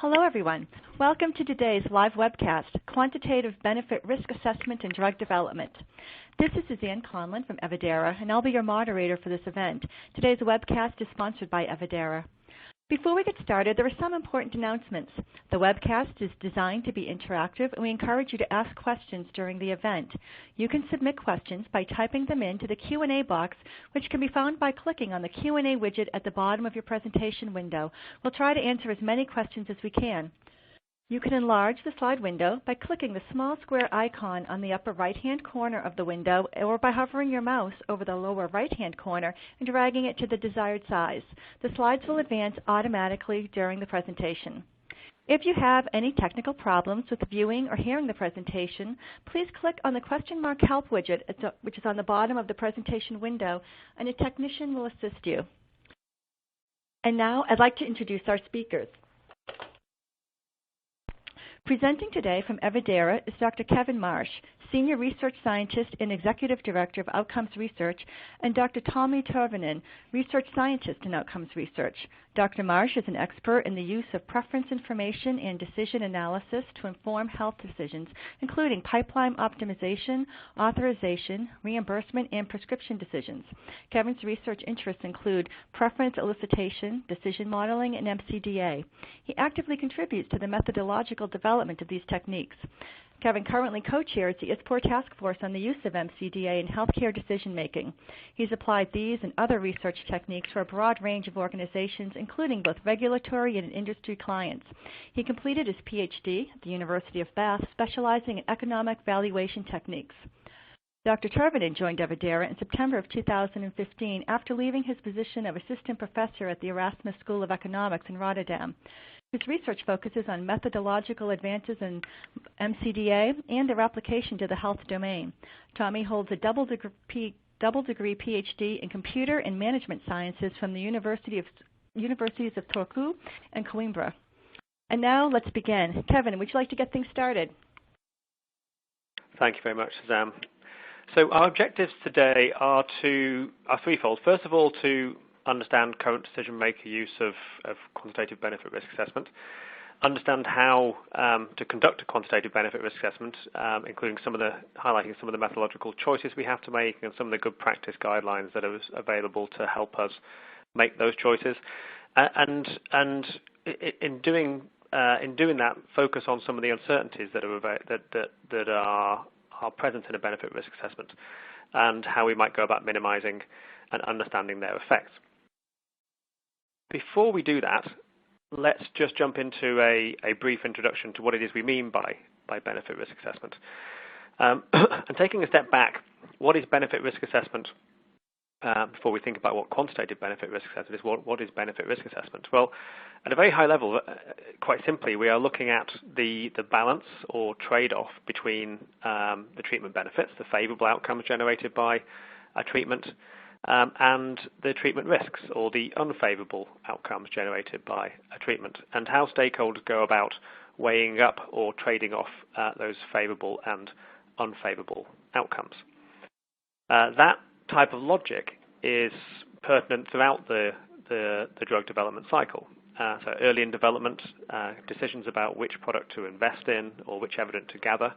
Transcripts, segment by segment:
Hello, everyone. Welcome to today's live webcast, Quantitative Benefit Risk Assessment in Drug Development. This is Suzanne Conlon from Evidera, and I'll be your moderator for this event. Today's webcast is sponsored by Evidera. Before we get started, there are some important announcements. The webcast is designed to be interactive, and we encourage you to ask questions during the event. You can submit questions by typing them into the Q&A box, which can be found by clicking on the Q&A widget at the bottom of your presentation window. We'll try to answer as many questions as we can. You can enlarge the slide window by clicking the small square icon on the upper right-hand corner of the window or by hovering your mouse over the lower right-hand corner and dragging it to the desired size. The slides will advance automatically during the presentation. If you have any technical problems with viewing or hearing the presentation, please click on the question mark help widget, which is on the bottom of the presentation window, and a technician will assist you. And now I'd like to introduce our speakers. Presenting today from Evidera is Dr. Kevin Marsh, Senior Research Scientist and Executive Director of Outcomes Research, and Dr. Tommi Tervonen, Research Scientist in Outcomes Research. Dr. Marsh is an expert in the use of preference information and decision analysis to inform health decisions, including pipeline optimization, authorization, reimbursement, and prescription decisions. Kevin's research interests include preference elicitation, decision modeling, and MCDA. He actively contributes to the methodological development of these techniques. Kevin currently co-chairs the ISPOR task force on the use of MCDA in healthcare decision-making. He's applied these and other research techniques for a broad range of organizations, including both regulatory and industry clients. He completed his PhD at the University of Bath, specializing in economic valuation techniques. Dr. Tervonen joined Evidera in September of 2015 after leaving his position of assistant professor at the Erasmus School of Economics in Rotterdam. His research focuses on methodological advances in MCDA and their application to the health domain. Tommi holds a double degree PhD in computer and management sciences from the universities of Turku and Coimbra. And now let's begin. Kevin, would you like to get things started? Thank you very much, Suzanne. So our objectives today are threefold. First of all, to understand current decision-maker use of quantitative benefit risk assessment, understand how to conduct a quantitative benefit risk assessment, including highlighting some of the methodological choices we have to make and some of the good practice guidelines that are available to help us make those choices, and in doing that, focus on some of the uncertainties that are present in a benefit risk assessment and how we might go about minimizing and understanding their effects. Before we do that, let's just jump into a brief introduction to what it is we mean by benefit risk assessment. And taking a step back, what is benefit risk assessment? Before we think about what quantitative benefit risk assessment is, what is benefit risk assessment? Well, at a very high level, quite simply, we are looking at the balance or trade-off between the treatment benefits, the favorable outcomes generated by a treatment, and the treatment risks or the unfavorable outcomes generated by a treatment, and how stakeholders go about weighing up or trading off those favorable and unfavorable outcomes. That type of logic is pertinent throughout the drug development cycle. So early in development, decisions about which product to invest in or which evidence to gather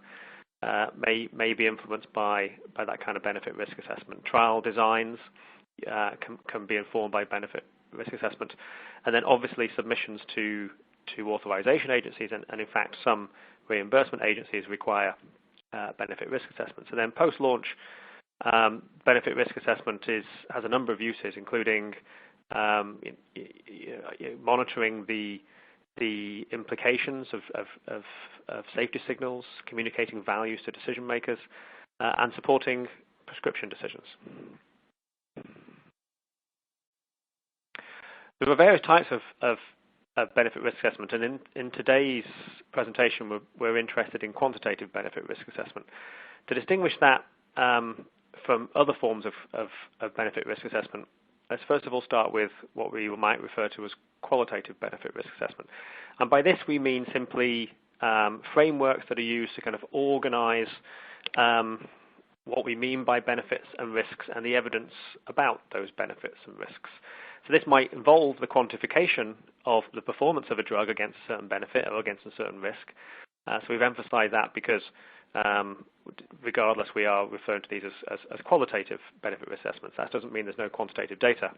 may be influenced by that kind of benefit risk assessment. Trial designs can be informed by benefit risk assessment, and then obviously submissions to authorization agencies, and in fact some reimbursement agencies require benefit risk assessments. And then post-launch, benefit risk assessment has a number of uses, including monitoring the implications of safety signals, communicating values to decision makers, and supporting prescription decisions. There are various types of benefit risk assessment, and in today's presentation we're interested in quantitative benefit risk assessment. To distinguish that from other forms of benefit risk assessment, let's first of all start with what we might refer to as qualitative benefit risk assessment. And by this we mean simply frameworks that are used to kind of organize what we mean by benefits and risks and the evidence about those benefits and risks. So this might involve the quantification of the performance of a drug against a certain benefit or against a certain risk. So we've emphasized that because regardless, we are referring to these as qualitative benefit risk assessments. That doesn't mean there's no quantitative data.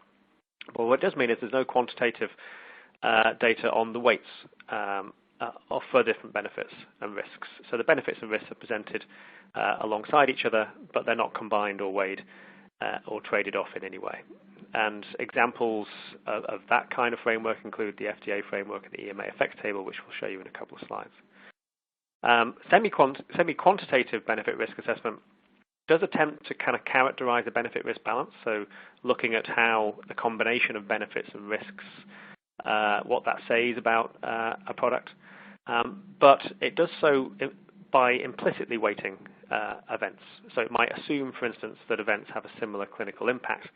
But what it does mean is there's no quantitative data on the weights for different benefits and risks. So the benefits and risks are presented alongside each other, but they're not combined or weighed or traded off in any way. And examples of that kind of framework include the FDA framework and the EMA effects table, which we'll show you in a couple of slides. Semi-quantitative benefit risk assessment does attempt to kind of characterize the benefit-risk balance, so looking at how the combination of benefits and risks, what that says about a product. But it does so by implicitly weighting events. So it might assume, for instance, that events have a similar clinical impact.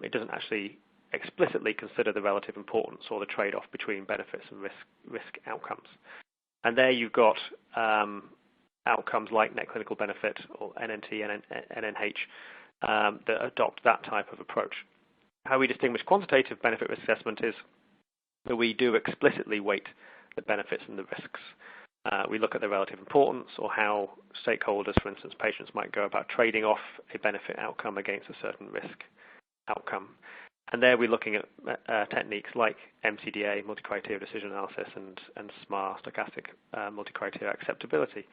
It doesn't actually explicitly consider the relative importance or the trade-off between benefits and risk outcomes. And there you've got outcomes like net clinical benefit or NNT and NNH that adopt that type of approach. How we distinguish quantitative benefit risk assessment is that we do explicitly weight the benefits and the risks. We look at the relative importance or how stakeholders, for instance, patients, might go about trading off a benefit outcome against a certain risk outcome. And there we're looking at techniques like MCDA, multi-criteria decision analysis, and SMAR, stochastic multi-criteria acceptability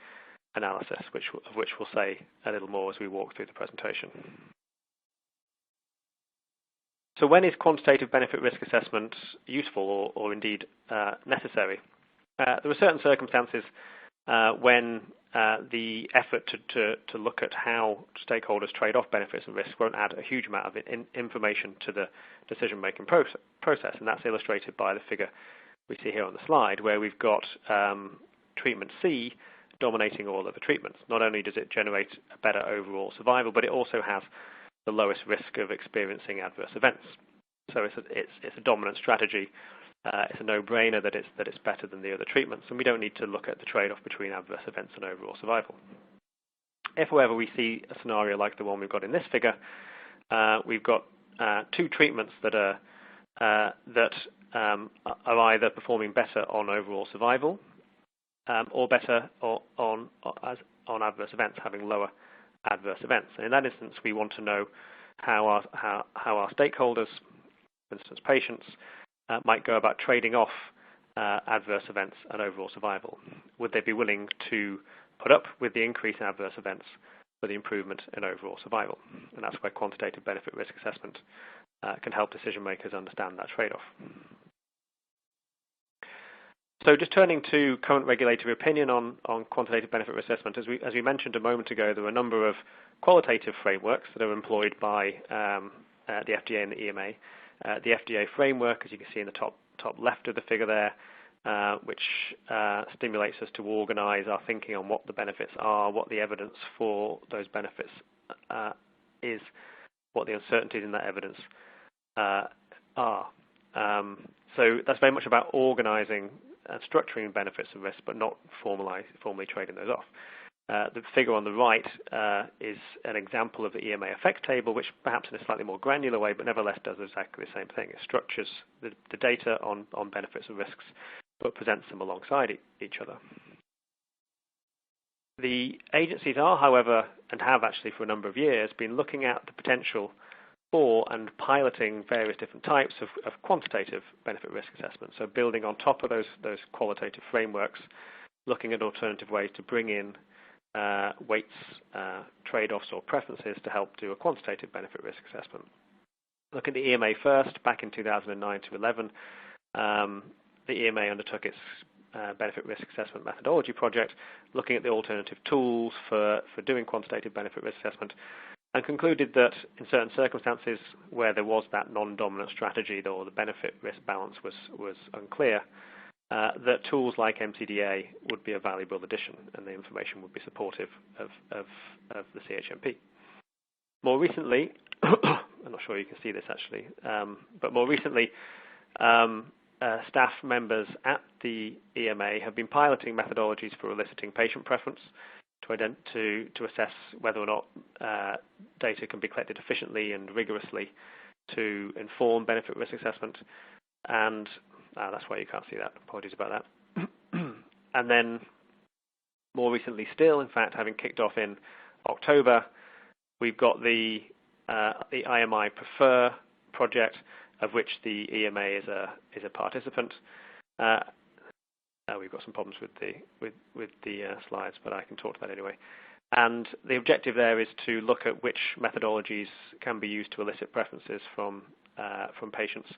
analysis, of which we'll say a little more as we walk through the presentation. So when is quantitative benefit risk assessment useful or indeed necessary? There are certain circumstances when the effort to look at how stakeholders trade off benefits and risks won't add a huge amount of information to the decision-making process, and that's illustrated by the figure we see here on the slide, where we've got treatment C dominating all of the treatments. Not only does it generate a better overall survival, but it also has the lowest risk of experiencing adverse events. So it's a dominant strategy. It's a no-brainer that it's better than the other treatments, and we don't need to look at the trade-off between adverse events and overall survival. If, however, we see a scenario like the one we've got in this figure, we've got two treatments that are either performing better on overall survival or better on adverse events, having lower adverse events. And in that instance, we want to know how our stakeholders, for instance, patients, might go about trading off adverse events and overall survival. Would they be willing to put up with the increase in adverse events for the improvement in overall survival? And that's where quantitative benefit risk assessment can help decision makers understand that trade-off. So just turning to current regulatory opinion on quantitative benefit risk assessment, as we mentioned a moment ago, there are a number of qualitative frameworks that are employed by the FDA and the EMA. The FDA framework, as you can see in the top left of the figure there, which stimulates us to organize our thinking on what the benefits are, what the evidence for those benefits is, what the uncertainties in that evidence are. So that's very much about organizing and structuring benefits and risks, but not formally trading those off. The figure on the right is an example of the EMA effects table, which perhaps in a slightly more granular way, but nevertheless does exactly the same thing. It structures the data on benefits and risks, but presents them alongside each other. The agencies are, however, and have actually for a number of years, been looking at the potential for and piloting various different types of quantitative benefit risk assessment. So building on top of those qualitative frameworks, looking at alternative ways to bring in weights, trade-offs or preferences to help do a quantitative benefit risk assessment. Look at the EMA first. Back in 2009 to 11, the EMA undertook its benefit risk assessment methodology project, looking at the alternative tools for doing quantitative benefit risk assessment, and concluded that in certain circumstances where there was that non-dominant strategy or the benefit risk balance was unclear, that tools like MCDA would be a valuable addition, and the information would be supportive of the CHMP. More recently, I'm not sure you can see this actually, but more recently, staff members at the EMA have been piloting methodologies for eliciting patient preference to assess whether or not data can be collected efficiently and rigorously to inform benefit risk assessment. And that's why you can't see that. Apologies about that. And then more recently still, in fact, having kicked off in October, we've got the IMI Prefer project, of which the EMA is a participant. We've got some problems with the slides, but I can talk to that anyway. And the objective there is to look at which methodologies can be used to elicit preferences from patients,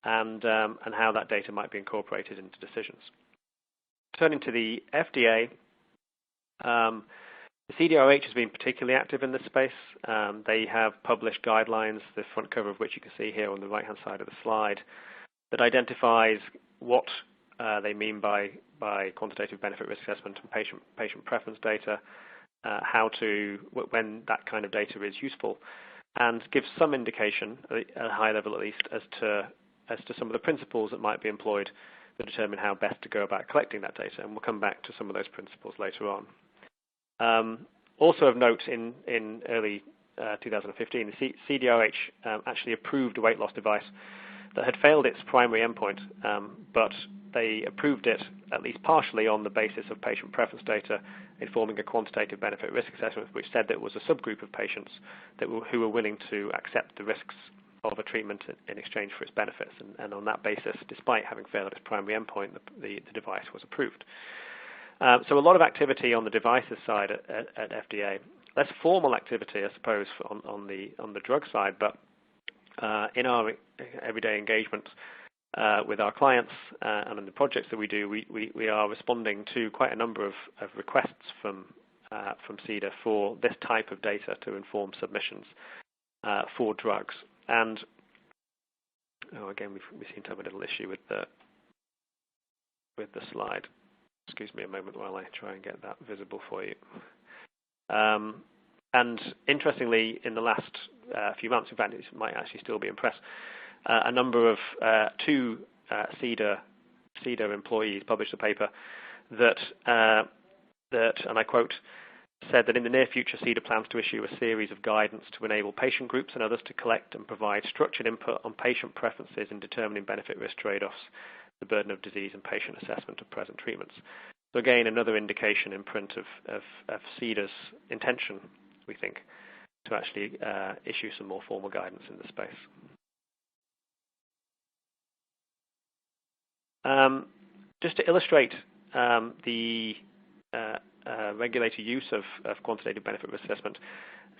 and how that data might be incorporated into decisions. Turning to the FDA, the CDRH has been particularly active in this space. They have published guidelines, the front cover of which you can see here on the right-hand side of the slide, that identifies what they mean by quantitative benefit risk assessment and patient preference data, when that kind of data is useful, and gives some indication, at a high level at least, as to some of the principles that might be employed to determine how best to go about collecting that data. And we'll come back to some of those principles later on. Also of note, in early 2015, the CDRH actually approved a weight loss device that had failed its primary endpoint, but they approved it at least partially on the basis of patient preference data, informing a quantitative benefit risk assessment, which said that it was a subgroup of patients who were willing to accept the risks of a treatment in exchange for its benefits. And on that basis, despite having failed its primary endpoint, the device was approved. So a lot of activity on the devices side at FDA. Less formal activity, I suppose, on the drug side, but in our everyday engagement with our clients and in the projects that we do, we are responding to quite a number of requests from CEDA for this type of data to inform submissions for drugs. And again, we seem to have a little issue with the slide. Excuse me a moment while I try and get that visible for you. And interestingly, in the last few months, in fact, it might actually still be in press, a number of two CEDA employees published a paper that, and I quote, said that in the near future, CEDA plans to issue a series of guidance to enable patient groups and others to collect and provide structured input on patient preferences in determining benefit-risk trade-offs, the burden of disease, and patient assessment of present treatments. So again, another indication in print of CEDA's intention, we think, to actually issue some more formal guidance in the space. Just to illustrate the regulator use of quantitative benefit risk assessment,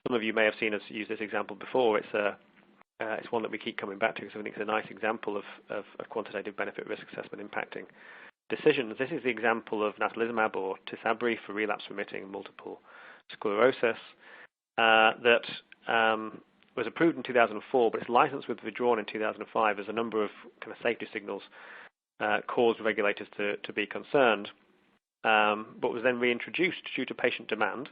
some of you may have seen us use this example before. It's one that we keep coming back to, because I think it's a nice example of quantitative benefit risk assessment impacting decisions. This is the example of natalizumab or Tysabri for relapse-remitting multiple sclerosis that was approved in 2004, but its license was withdrawn in 2005 as a number of kind of safety signals caused regulators to be concerned, but was then reintroduced due to patient demand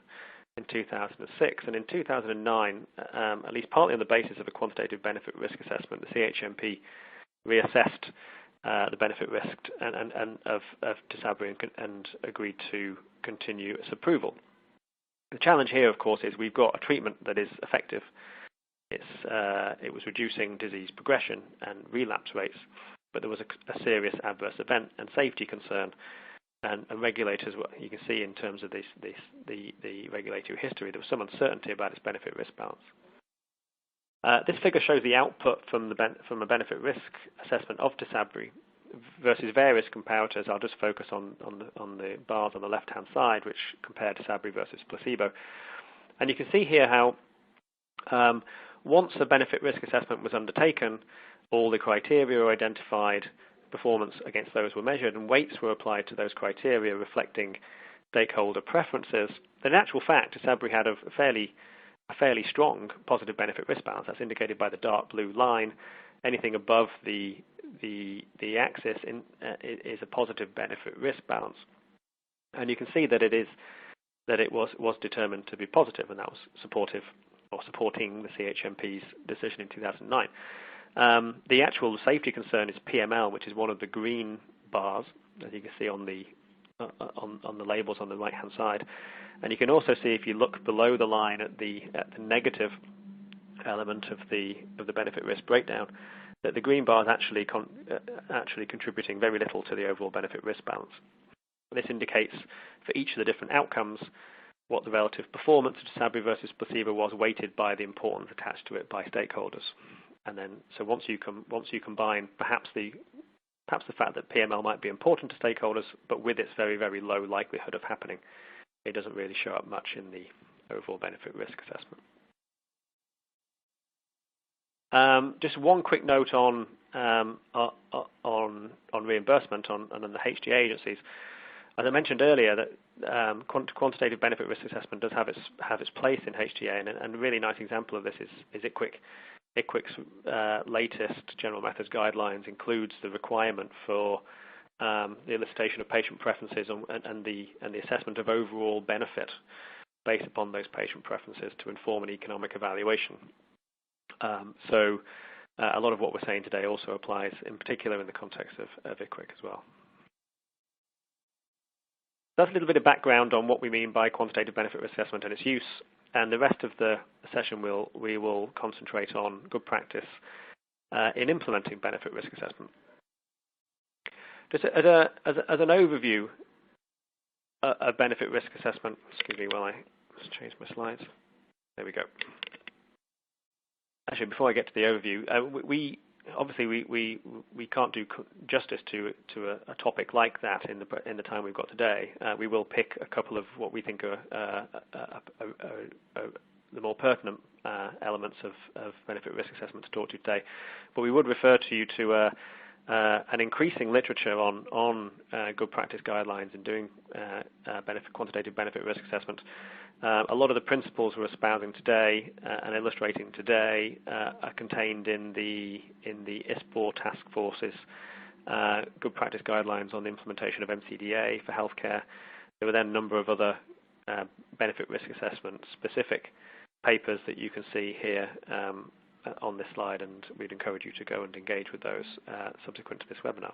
in 2006. And in 2009, at least partly on the basis of a quantitative benefit risk assessment, the CHMP reassessed the benefit risk of Tysabri and agreed to continue its approval. The challenge here, of course, is we've got a treatment that is effective. It was reducing disease progression and relapse rates, but there was a serious adverse event and safety concern. And regulators, you can see in terms of the regulatory history, there was some uncertainty about its benefit-risk balance. This figure shows the output from a benefit-risk assessment of Tysabri versus various comparators. I'll just focus on the bars on the left-hand side, which compare Tysabri versus placebo. And you can see here how once a benefit-risk assessment was undertaken, all the criteria were identified, performance against those were measured, and weights were applied to those criteria reflecting stakeholder preferences. In actual fact, Tysabri had a fairly strong positive benefit risk balance. That's indicated by the dark blue line. Anything above the axis is a positive benefit risk balance, and you can see that it was determined to be positive, and that was supporting the CHMP's decision in 2009. The actual safety concern is PML, which is one of the green bars, as you can see on the on the labels on the right-hand side. And you can also see, if you look below the line at the negative element of the benefit risk breakdown, that the green bar is actually contributing very little to the overall benefit risk balance. This indicates for each of the different outcomes what the relative performance of TYSABRI versus placebo was, weighted by the importance attached to it by stakeholders. And then, so once you combine perhaps the fact that PML might be important to stakeholders, but with its very, very low likelihood of happening, it doesn't really show up much in the overall benefit risk assessment. Just one quick note on reimbursement on the HTA agencies. As I mentioned earlier, that quantitative benefit risk assessment does have its place in HTA, and a really nice example of this is IQWiG. IQWiG's latest general methods guidelines includes the requirement for the elicitation of patient preferences and the assessment of overall benefit based upon those patient preferences to inform an economic evaluation. So a lot of what we're saying today also applies, in particular, in the context of IQWiG as well. That's a little bit of background on what we mean by quantitative benefit risk assessment and its use, and the rest of the session we will concentrate on good practice in implementing benefit risk assessment. Just as an overview of benefit risk assessment, excuse me while I just change my slides. There we go. Actually, before I get to the overview, we can't do justice to a topic like that in the time we've got today. We will pick a couple of what we think are the more pertinent elements of benefit risk assessment to talk to you today. But we would refer to you to an increasing literature on good practice guidelines in doing quantitative benefit risk assessment. A lot of the principles we're espousing today and illustrating today are contained in the ISPOR task force's good practice guidelines on the implementation of MCDA for healthcare. There were then a number of other benefit risk assessment specific papers that you can see here on this slide, and we'd encourage you to go and engage with those subsequent to this webinar.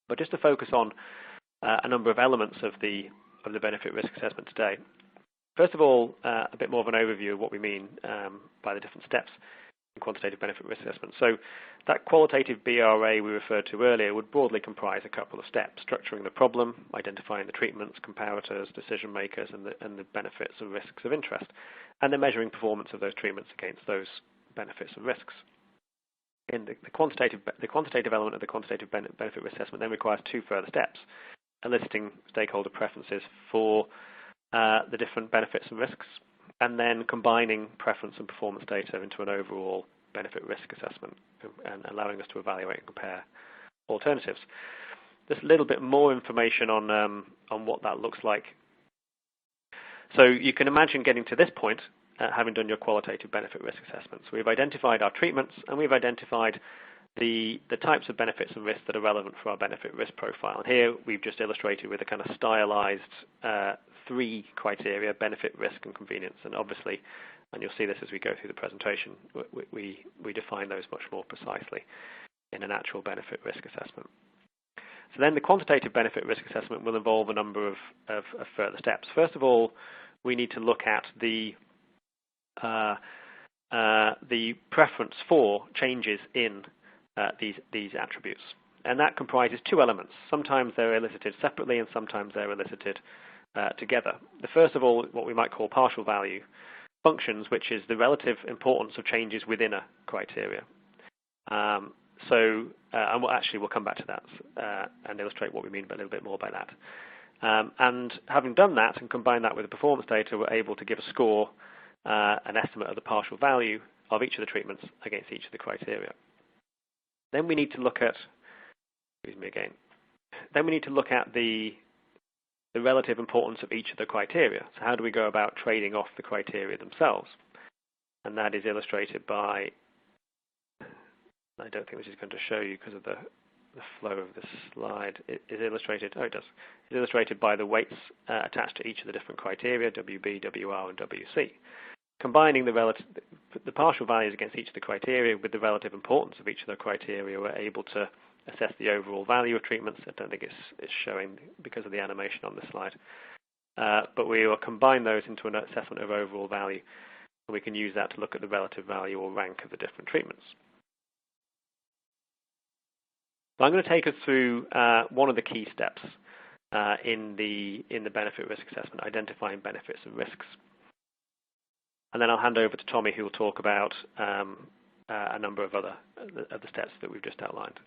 But just to focus on a number of elements of the benefit risk assessment today. First of all, a bit more of an overview of what we mean by the different steps in quantitative benefit risk assessment. So that qualitative BRA we referred to earlier would broadly comprise a couple of steps: structuring the problem, identifying the treatments, comparators, decision makers, and the benefits and risks of interest, and then measuring performance of those treatments against those benefits and risks. In the quantitative element of the quantitative benefit risk assessment then requires two further steps: eliciting stakeholder preferences for the different benefits and risks, and then combining preference and performance data into an overall benefit risk assessment and allowing us to evaluate and compare alternatives. There's a little bit more information on what that looks like. So you can imagine getting to this point having done your qualitative benefit risk assessments. We've identified our treatments, and we've identified the types of benefits and risks that are relevant for our benefit risk profile. And here we've just illustrated with a kind of stylized three criteria: benefit, risk, and convenience. And obviously, and you'll see this as we go through the presentation, we define those much more precisely in an actual benefit risk assessment. So then the quantitative benefit risk assessment will involve a number of further steps. First of all, we need to look at the preference for changes in these attributes. And that comprises two elements. Sometimes they're elicited separately, and sometimes they're elicited together. The first of all, what we might call partial value functions, which is the relative importance of changes within a criteria. And we'll come back to that and illustrate what we mean a little bit more by that. And having done that and combined that with the performance data, we're able to give a score, an estimate of the partial value of each of the treatments against each of the criteria. Then we need to look at, Then we need to look at the relative importance of each of the criteria. So how do we go about trading off the criteria themselves? And that is illustrated by, I don't think this is going to show you because of the flow of the slide. It is illustrated, it does. It's illustrated by the weights attached to each of the different criteria, WB, WR, and WC. Combining the partial values against each of the criteria with the relative importance of each of the criteria, we're able to assess the overall value of treatments. I don't think it's showing because of the animation on this slide. But we will combine those into an assessment of overall value, and we can use that to look at the relative value or rank of the different treatments. So I'm going to take us through one of the key steps in the benefit risk assessment, identifying benefits and risks. And then I'll hand over to Tommy, who will talk about a number of other of the steps that we've just outlined.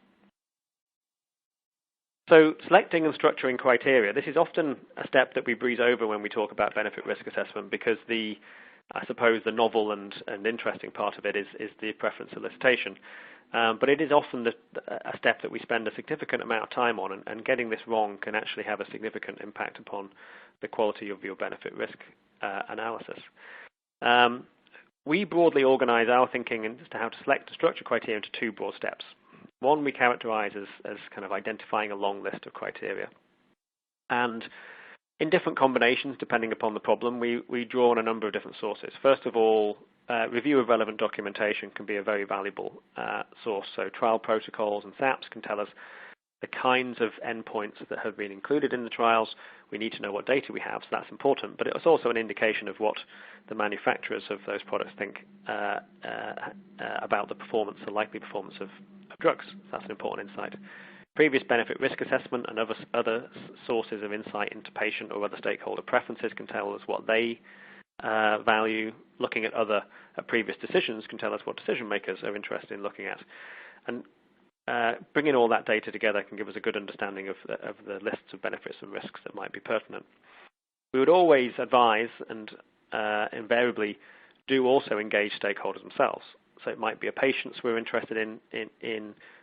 So selecting and structuring criteria. This is often a step that we breeze over when we talk about benefit risk assessment, because I suppose the novel and interesting part of it is the preference solicitation. But it is often a step that we spend a significant amount of time on, and getting this wrong can actually have a significant impact upon the quality of your benefit risk analysis. We broadly organize our thinking as to how to select and structure criteria into two broad steps. One we characterize as kind of identifying a long list of criteria. And in different combinations, depending upon the problem, we draw on a number of different sources. First of all, review of relevant documentation can be a very valuable source. So trial protocols and SAPs can tell us the kinds of endpoints that have been included in the trials. We need to know what data we have, so that's important. But it's also an indication of what the manufacturers of those products think about the performance, the likely performance of drugs. So that's an important insight. Previous benefit risk assessment and other sources of insight into patient or other stakeholder preferences can tell us what they value. Looking at previous decisions can tell us what decision makers are interested in looking at. And bringing all that data together can give us a good understanding of the lists of benefits and risks that might be pertinent. We would always advise and invariably do also engage stakeholders themselves. So it might be a patient we're interested in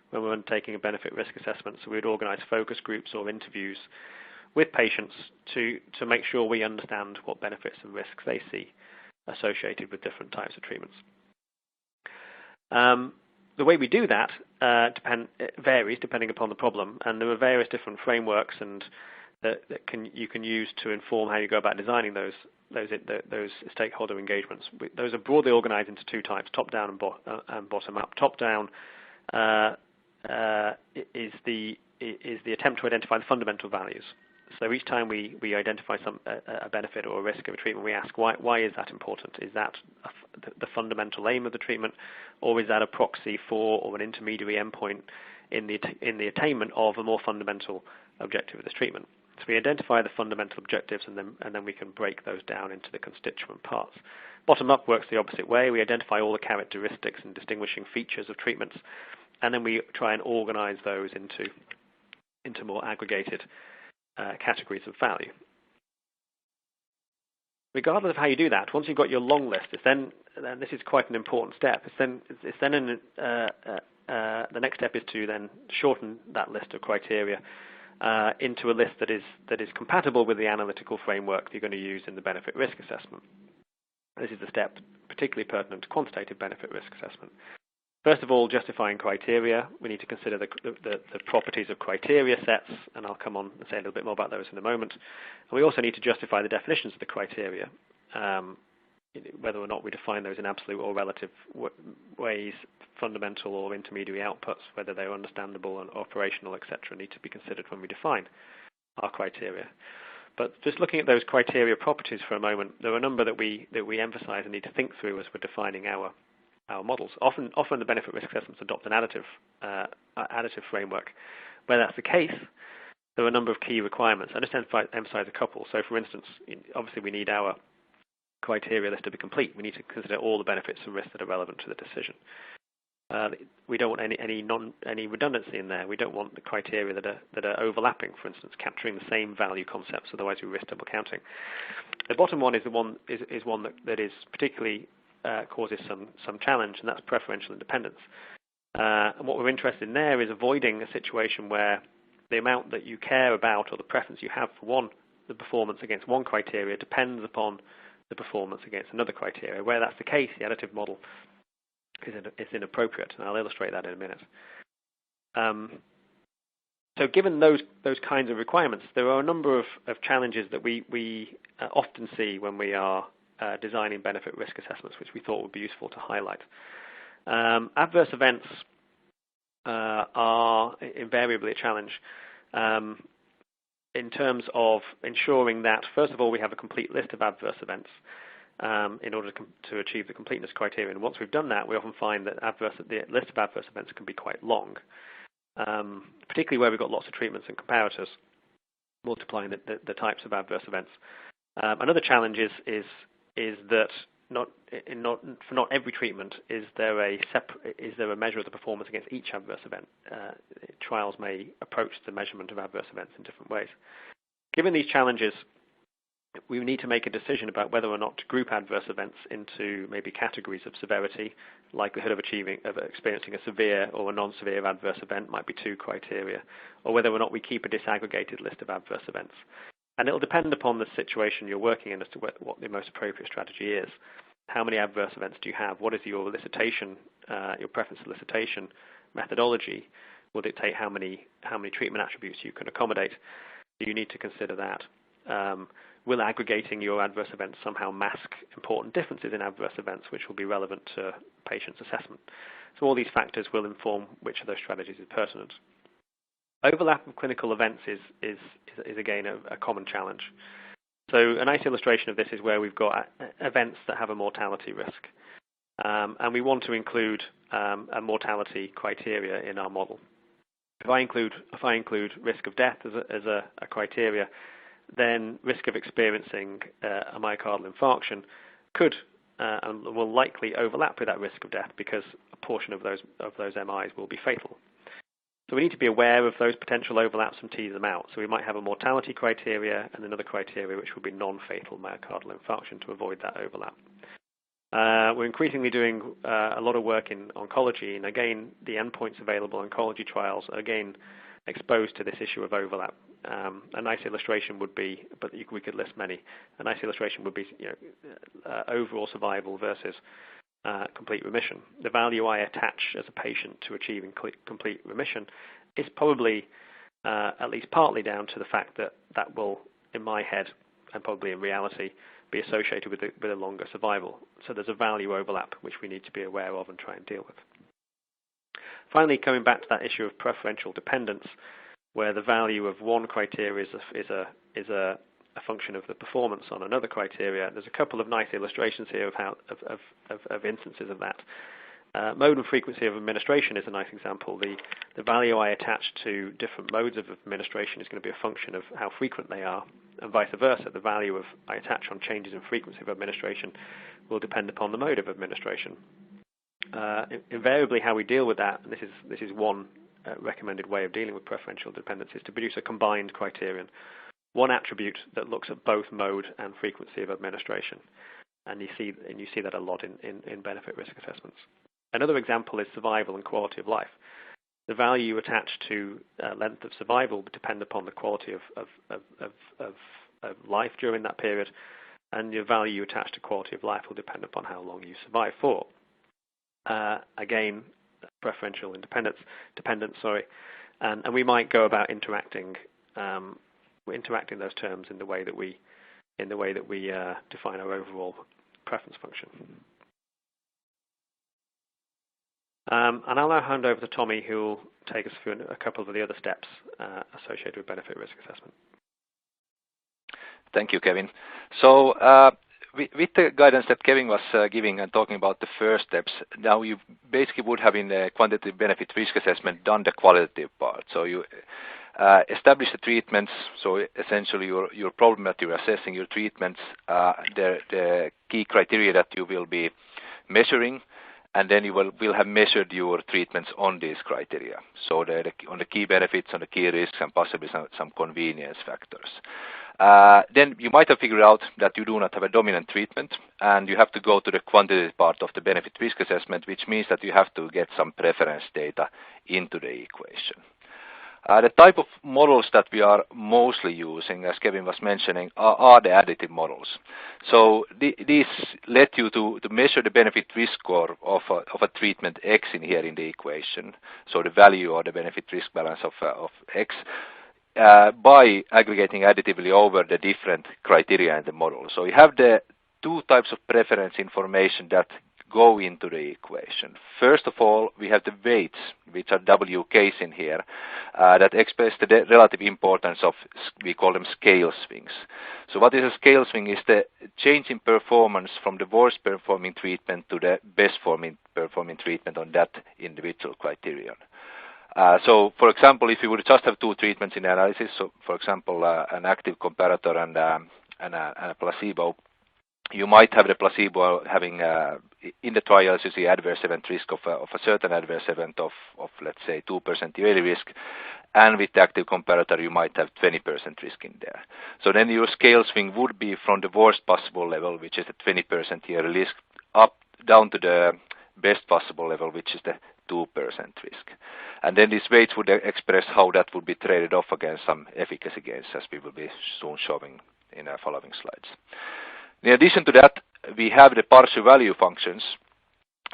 when we're undertaking a benefit risk assessment. So we would organize focus groups or interviews with patients to make sure we understand what benefits and risks they see associated with different types of treatments. The way we do that varies depending upon the problem, and there are various different frameworks and that you can use to inform how you go about designing those stakeholder engagements. Those are broadly organized into two types: top-down and bottom-up. Top-down is the attempt to identify the fundamental values. So each time we identify a benefit or a risk of a treatment, we ask why is that important? Is that the fundamental aim of the treatment, or is that a proxy for or an intermediary endpoint in the attainment of a more fundamental objective of this treatment? So we identify the fundamental objectives, and then we can break those down into the constituent parts. Bottom-up works the opposite way. We identify all the characteristics and distinguishing features of treatments, and then we try and organize those into more aggregated categories of value. Regardless of how you do that, once you've got your long list, then this is quite an important step. The next step is to then shorten that list of criteria into a list that is compatible with the analytical framework that you're going to use in the benefit risk assessment. This is the step particularly pertinent to quantitative benefit risk assessment. First of all, justifying criteria. We need to consider the properties of criteria sets, and I'll come on and say a little bit more about those in a moment. And we also need to justify the definitions of the criteria, whether or not we define those in absolute or relative ways, fundamental or intermediary outputs, whether they're understandable and operational, etc., need to be considered when we define our criteria. But just looking at those criteria properties for a moment, there are a number that we emphasize and need to think through as we're defining our models. Often the benefit risk assessments adopt an additive framework. Where that's the case, there are a number of key requirements. I just emphasize a couple. So, for instance, obviously we need our criteria list to be complete. We need to consider all the benefits and risks that are relevant to the decision. We don't want any redundancy in there. We don't want the criteria that are overlapping, for instance, capturing the same value concepts. Otherwise, we risk double counting. The bottom one is one that is particularly causes some challenge, and that's preferential independence. And what we're interested in there is avoiding a situation where the amount that you care about or the preference you have for the performance against one criteria depends upon the performance against another criteria. Where that's the case, the additive model is inappropriate, and I'll illustrate that in a minute. So given those kinds of requirements, there are a number of challenges that we often see when we are designing benefit risk assessments, which we thought would be useful to highlight. Adverse events are invariably a challenge in terms of ensuring that, first of all, we have a complete list of adverse events in order to achieve the completeness criterion. And once we've done that, we often find that the list of adverse events can be quite long, particularly where we've got lots of treatments and comparators, multiplying the types of adverse events. Another challenge is that for not every treatment is there a measure of the performance against each adverse event. Trials may approach the measurement of adverse events in different ways. Given these challenges, we need to make a decision about whether or not to group adverse events into maybe categories of severity. Likelihood of experiencing a severe or a non-severe adverse event might be 2 criteria, or whether or not we keep a disaggregated list of adverse events. And it will depend upon the situation you're working in as to what the most appropriate strategy is. How many adverse events do you have? What is your preference elicitation methodology? Will dictate how many treatment attributes you can accommodate. So you need to consider that. Will aggregating your adverse events somehow mask important differences in adverse events, which will be relevant to patient's assessment? So all these factors will inform which of those strategies is pertinent. Overlap of clinical events is again a common challenge. So a nice illustration of this is where we've got events that have a mortality risk, and we want to include a mortality criteria in our model. If I include risk of death as a criteria, then risk of experiencing a myocardial infarction could and will likely overlap with that risk of death because a portion of those MIs will be fatal. So we need to be aware of those potential overlaps and tease them out. So we might have a mortality criteria and another criteria which will be non-fatal myocardial infarction to avoid that overlap. We're increasingly doing a lot of work in oncology, and again, the endpoints available in oncology trials are again exposed to this issue of overlap. A nice illustration would be, but we could list many. A nice illustration would be, overall survival versus complete remission. The value I attach as a patient to achieving complete remission is probably at least partly down to the fact that will, in my head, and probably in reality, be associated with a longer survival. So there's a value overlap which we need to be aware of and try and deal with. Finally, coming back to that issue of preferential dependence, where the value of one criteria is a function of the performance on another criteria. There's a couple of nice illustrations here of instances of that. Mode and frequency of administration is a nice example. The value I attach to different modes of administration is going to be a function of how frequent they are, and vice versa. The value I attach on changes in frequency of administration will depend upon the mode of administration. Invariably, how we deal with that, and this is one recommended way of dealing with preferential dependence, is to produce a combined criterion. One attribute that looks at both mode and frequency of administration, and you see that a lot in benefit risk assessments. Another example is survival and quality of life. The value you attach to length of survival will depend upon the quality of life during that period, and your value you attach to quality of life will depend upon how long you survive for. Again, preferential dependence, and we might go about interacting those terms in the way that we define our overall preference function. And I'll now hand over to Tommy, who will take us through a couple of the other steps associated with benefit risk assessment. Thank you, Kevin. So with the guidance that Kevin was giving and talking about the first steps, now you basically would have in the quantitative benefit risk assessment done the qualitative part. So you establish the treatments, so essentially your problem that you're assessing, your treatments, the key criteria that you will be measuring, and then you will have measured your treatments on these criteria. So on the key benefits, on the key risks, and possibly some convenience factors. Then you might have figured out that you do not have a dominant treatment, and you have to go to the quantitative part of the benefit risk assessment, which means that you have to get some preference data into the equation. The type of models that we are mostly using, as Kevin was mentioning, are the additive models. So these let you to measure the benefit risk score of a treatment X here in the equation, so the value or the benefit risk balance of X, by aggregating additively over the different criteria in the model. So you have the two types of preference information that go into the equation. First of all, we have the weights, which are WKs in here, that express the relative importance of, we call them scale swings. So what is a scale swing is the change in performance from the worst performing treatment to the best performing treatment on that individual criterion. So, for example, if you would just have two treatments in analysis, so for example, an active comparator and a placebo, you might have the placebo having, in the trials, you see adverse event risk of a certain adverse event of let's say, 2% yearly risk, and with the active comparator, you might have 20% risk in there. So then your scale swing would be from the worst possible level, which is the 20% yearly risk, up down to the best possible level, which is the 2% risk. And then these weights would express how that would be traded off against some efficacy gains, as we will be soon showing in our following slides. In addition to that, we have the partial value functions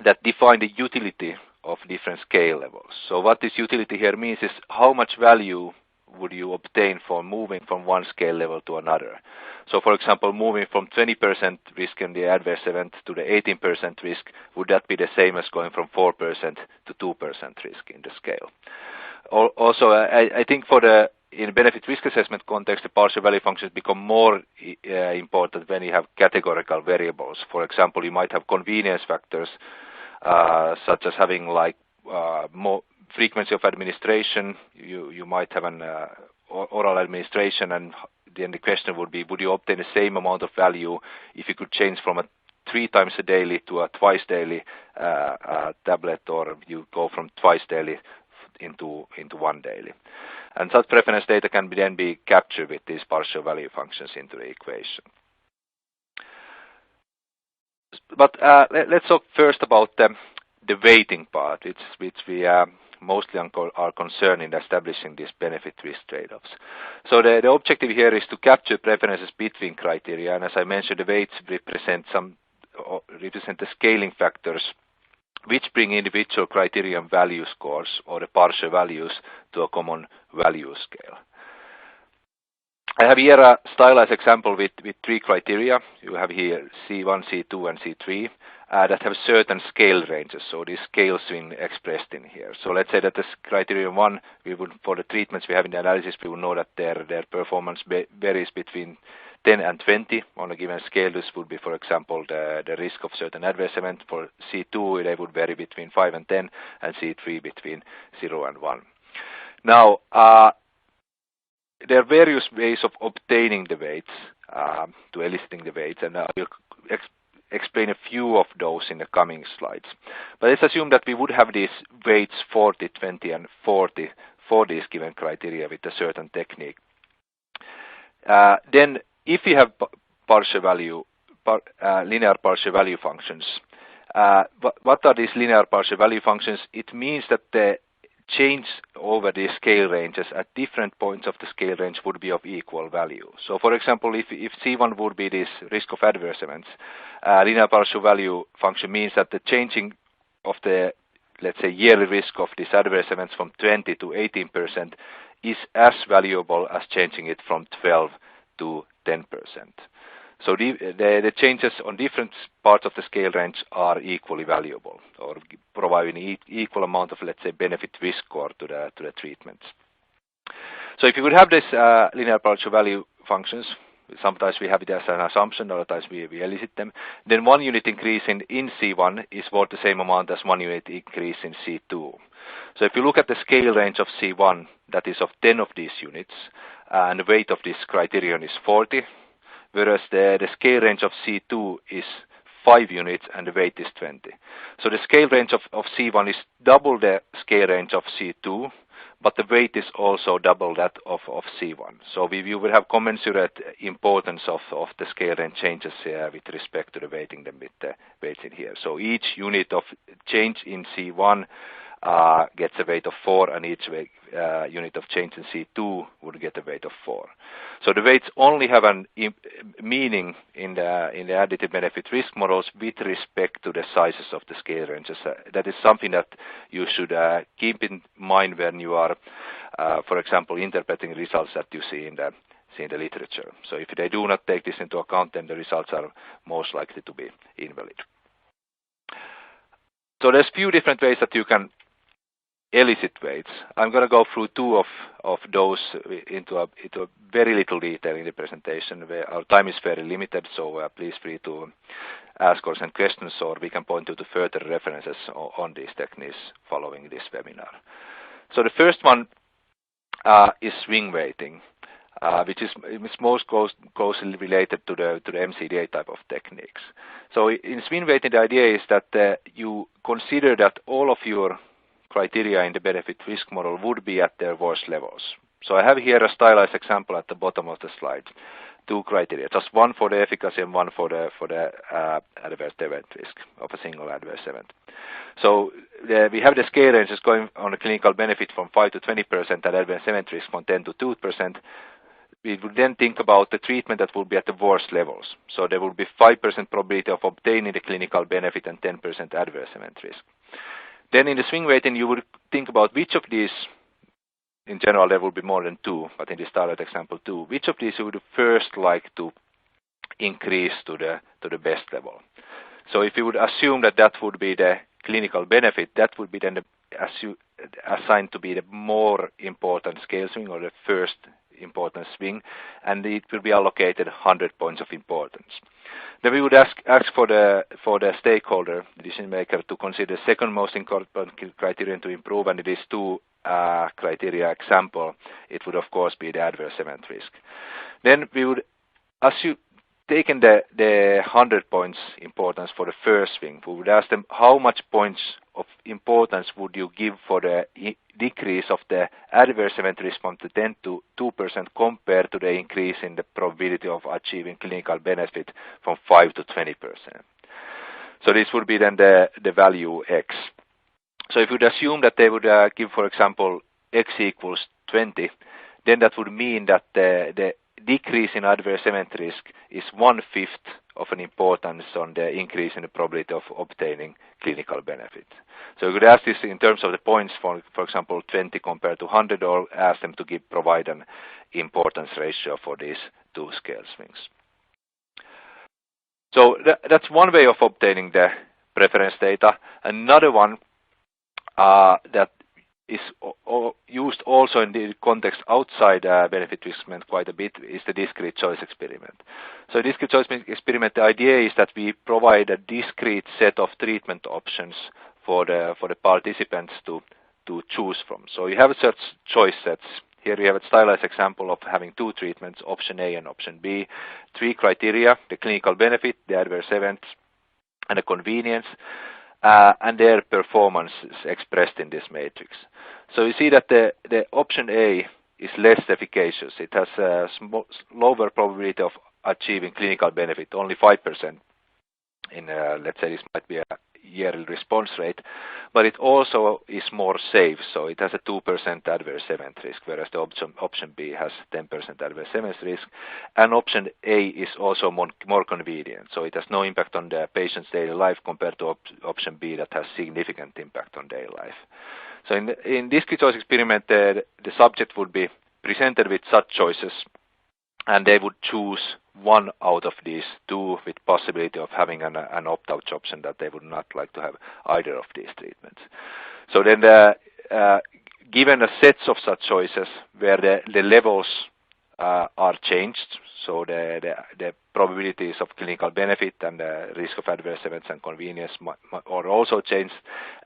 that define the utility of different scale levels. So what this utility here means is how much value would you obtain for moving from one scale level to another. So for example, moving from 20% risk in the adverse event to the 18% risk, would that be the same as going from 4% to 2% risk in the scale? Also, I think in benefit risk assessment context, the partial value functions become more important when you have categorical variables. For example, you might have convenience factors, such as having like more frequency of administration. You might have an oral administration, and then the question would be, would you obtain the same amount of value if you could change from a 3 times a daily to a twice daily tablet, or you go from twice daily into one daily. And such preference data can then be captured with these partial value functions into the equation. But let's talk first about the weighting part, which we mostly are concerned in establishing these benefit-risk trade-offs. So the objective here is to capture preferences between criteria, and as I mentioned, the weights represent the scaling factors which bring individual criterion value scores or the partial values to a common value scale. I have here a stylized example with 3 criteria. You have here C1, C2, and C3 that have certain scale ranges, so this scale swing expressed in here. So let's say that this criterion 1, for the treatments we have in the analysis, we will know that their performance varies between 10 and 20 on a given scale. This would be, for example, the risk of certain adverse event. For C2, they would vary between 5 and 10, and C3 between 0 and 1. Now, there are various ways of obtaining the weights, to eliciting the weights, and I will explain a few of those in the coming slides. But let's assume that we would have these weights 40, 20, and 40 for these given criteria with a certain technique. Then if you have linear partial value functions, what are these linear partial value functions? It means that the change over the scale ranges at different points of the scale range would be of equal value. So for example, if C1 would be this risk of adverse events, linear partial value function means that the changing of the, let's say, yearly risk of these adverse events from 20 to 18% is as valuable as changing it from 12 to 10%. So the changes on different parts of the scale range are equally valuable, or providing equal amount of, let's say, benefit risk score to the treatments. So if you would have this linear partial value functions, sometimes we have it as an assumption, other times we elicit them, then 1 unit increase in C1 is worth the same amount as 1 unit increase in C2. So if you look at the scale range of C1, that is of 10 of these units, and the weight of this criterion is 40, whereas the scale range of C2 is 5 units and the weight is 20. So the scale range of C1 is double the scale range of C2, but the weight is also double that of C1. So we will have commensurate importance of the scale range changes with respect to the weighting them with the weights in here. So each unit of change in C1 gets a weight of 4, and each unit of change in C2 would get a weight of 4. So the weights only have an meaning in the additive benefit risk models with respect to the sizes of the scale ranges. That is something that you should keep in mind when you are, for example, interpreting results that you see in the literature. So if they do not take this into account, then the results are most likely to be invalid. So there's few different ways that you can elicit weights. I'm going to go through two of those into a very little detail in the presentation. Where our time is very limited, so please free to ask or send questions, or we can point you to further references on these techniques following this webinar. So the first one is swing weighting, which is most closely related to the MCDA type of techniques. So in swing weighting, the idea is that you consider that all of your criteria in the benefit risk model would be at their worst levels. So I have here a stylized example at the bottom of the slide. Two criteria, just one for the efficacy and one for the adverse event risk of a single adverse event. So we have the scale ranges going on a clinical benefit from 5 to 20% and adverse event risk from 10 to 2%. We would then think about the treatment that will be at the worst levels. So there will be 5% probability of obtaining the clinical benefit and 10% adverse event risk. Then in the swing weighting, you would think about which of these, in general there will be more than two, but in this started example two, which of these you would first like to increase to the best level. So if you would assume that that would be the clinical benefit, that would be then assigned to be the more important scale swing or the first important swing, and it will be allocated 100 points of importance. Then we would ask for the stakeholder, the decision maker, to consider the second most important criterion to improve, and it is two criteria example. It would of course be the adverse event risk. Then we would assume, taking the 100 points importance for the first swing, we would ask them how much points of importance would you give for the decrease of the adverse event risk from 10 to 2% compared to the increase in the probability of achieving clinical benefit from 5 to 20%. So this would be then the value X. So if you would assume that they would give, for example, X equals 20, then that would mean that the decrease in adverse event risk is 1/5 of an importance on the increase in the probability of obtaining clinical benefit. So you could ask this in terms of the points, for example, 20 compared to 100, or ask them to provide an importance ratio for these two scale swings. So that's one way of obtaining the preference data. Another one that is used also in the context outside benefit risk management quite a bit is the discrete choice experiment. So discrete choice experiment, the idea is that we provide a discrete set of treatment options for the participants to choose from. So you have such choice sets. Here we have a stylized example of having two treatments, option A and option B. Three criteria: the clinical benefit, the adverse events, and the convenience. And their performance is expressed in this matrix. So you see that the option A is less efficacious. It has a lower probability of achieving clinical benefit, only 5% in, let's say this might be a yearly response rate, but it also is more safe, so it has a 2% adverse event risk, whereas the option B has 10% adverse event risk, and option A is also more convenient, so it has no impact on the patient's daily life compared to option B that has significant impact on daily life. So in this choice experiment, the subject would be presented with such choices, and they would choose one out of these two with possibility of having an opt-out option that they would not like to have either of these treatments. So then given a set of such choices where the levels are changed, so the probabilities of clinical benefit and the risk of adverse events and convenience are also changed,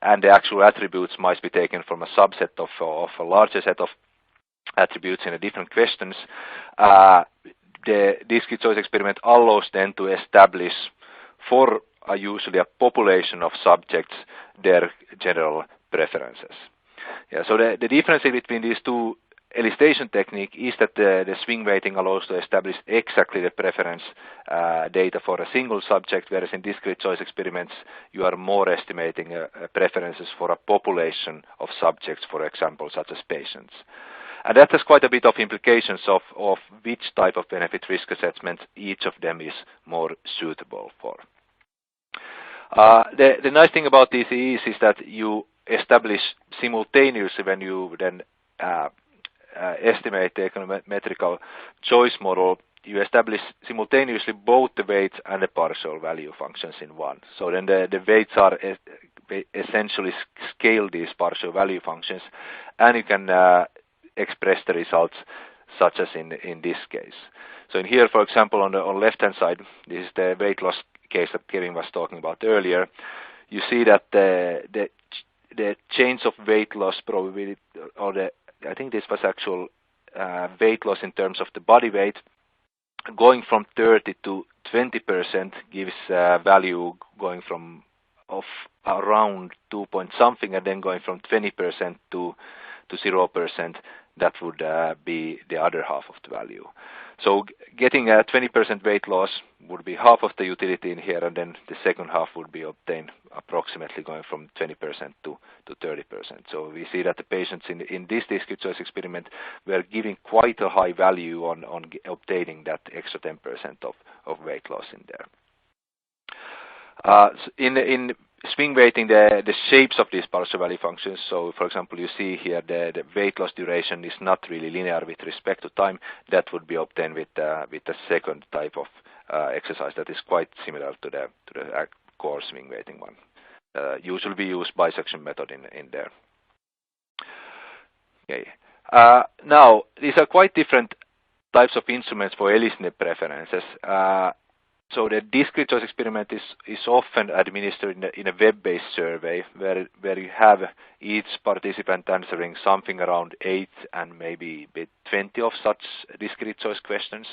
and the actual attributes might be taken from a subset of a larger set of attributes in the different questions. The discrete choice experiment allows then to establish for usually a population of subjects their general preferences. Yeah, so the difference between these two elicitation technique is that the swing weighting allows to establish exactly the preference data for a single subject, whereas in discrete choice experiments you are more estimating preferences for a population of subjects, for example, such as patients. And that has quite a bit of implications of which type of benefit risk assessment each of them is more suitable for. The nice thing about this is that you establish simultaneously when you then estimate the econometrical choice model, you establish simultaneously both the weights and the partial value functions in one. So then the weights are essentially scale these partial value functions, and you can express the results such as in this case. So in here, for example, on the left-hand side, this is the weight loss case that Kevin was talking about earlier. You see that the change of weight loss probability, or I think this was actual weight loss in terms of the body weight, going from 30 to 20% gives value going from of around 2 point something, and then going from 20% to 0%, that would be the other half of the value. So getting a 20% weight loss would be half of the utility in here, and then the second half would be obtained approximately going from 20% to 30%. So we see that the patients in this discrete choice experiment were giving quite a high value on obtaining that extra 10% of weight loss in there. In swing weighting, the shapes of these partial value functions, so for example you see here the weight loss duration is not really linear with respect to time. That would be obtained with the second type of exercise that is quite similar to the core swing weighting one. Usually we use bisection method in there. Okay. Now these are quite different types of instruments for eliciting preferences. So the discrete choice experiment is often administered in a web-based survey where you have each participant answering something around 8 and maybe 20 of such discrete choice questions.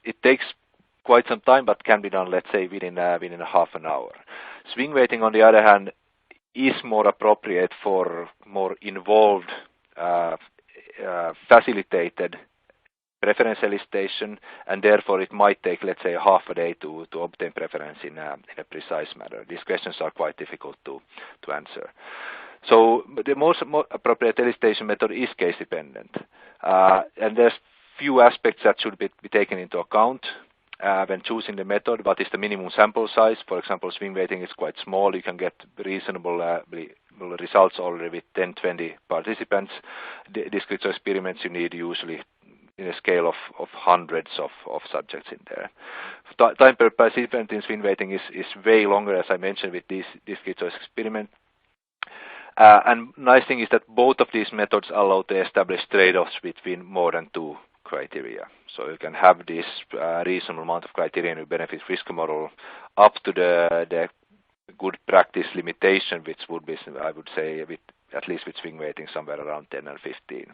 It takes quite some time, but can be done, let's say, within a half an hour. Swing weighting, on the other hand, is more appropriate for more involved, facilitated preference elicitation, and therefore it might take, let's say, half a day to obtain preference in a precise manner. These questions are quite difficult to answer. So the most appropriate elicitation method is case dependent, and there's few aspects that should be taken into account when choosing the method. What is the minimum sample size? For example, swing weighting is quite small. You can get reasonable results already with 10-20 participants. Discrete choice experiments you need usually in a scale of hundreds of subjects in there. Time per participant in swing weighting is way longer, as I mentioned, with this discrete choice experiment. And nice thing is that both of these methods allow to establish trade-offs between more than two criteria. So you can have this reasonable amount of criteria in your benefit risk model up to the good practice limitation, which would be, I would say, at least with swing weighting, somewhere around 10 and 15.